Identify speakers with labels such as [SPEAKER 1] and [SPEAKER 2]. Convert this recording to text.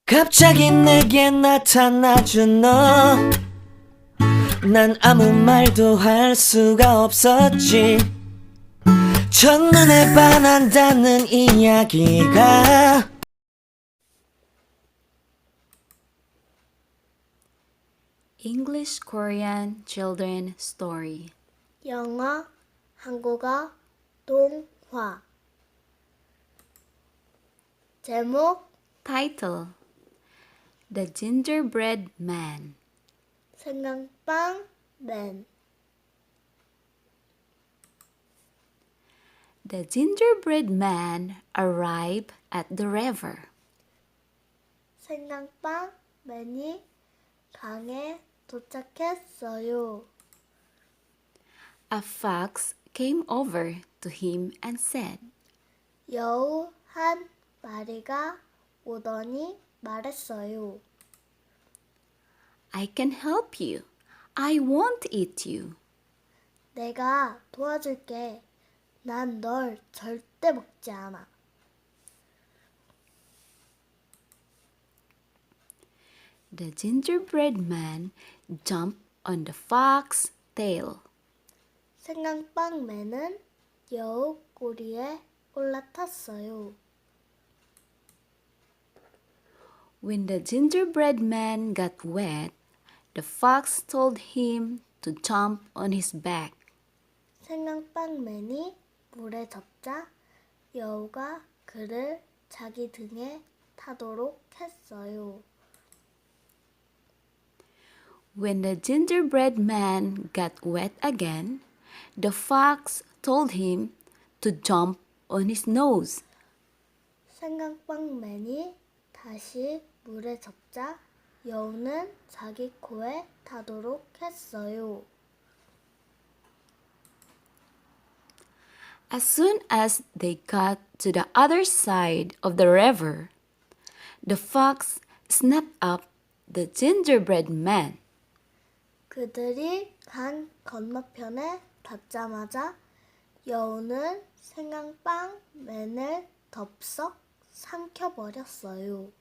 [SPEAKER 1] 갑자기 내게 나타나준 너, 난 아무 말도 할 수가 없었지. 첫눈에 반한다는 이야기가
[SPEAKER 2] English Korean Children Story.
[SPEAKER 3] 영어, 한국어, 동화. 제목,
[SPEAKER 2] Title: The Gingerbread Man.
[SPEAKER 3] 생강빵 맨.
[SPEAKER 2] The gingerbread man arrived at the river.
[SPEAKER 3] 생강빵 맨이 강에 도착했어요.
[SPEAKER 2] A fox came over to him and said,
[SPEAKER 3] 여우 한 마리가 오더니 말했어요.
[SPEAKER 2] I can help you. I won't eat you.
[SPEAKER 3] 내가 도와줄게. 난 널 절대 먹지 않아.
[SPEAKER 2] The gingerbread man jumped on the fox's tail.
[SPEAKER 3] 생강빵 맨은 여우 꼬리에 올라탔어요.
[SPEAKER 2] When the gingerbread man got wet, the fox told him to jump on his back.
[SPEAKER 3] 생강빵 맨이 물에 젖자 여우가 그를 자기 등에 타도록 했어요.
[SPEAKER 2] When the gingerbread man got wet again, the fox told him to jump on his nose.
[SPEAKER 3] 생강빵 맨이 다시 물에 젖자 여우는 자기 코에 타도록 했어요.
[SPEAKER 2] As soon as they got to the other side of the river, the fox snapped up the gingerbread man.
[SPEAKER 3] 그들이 강 건너편에 닿자마자 여우는 생강빵 맨을 덥석 삼켜버렸어요.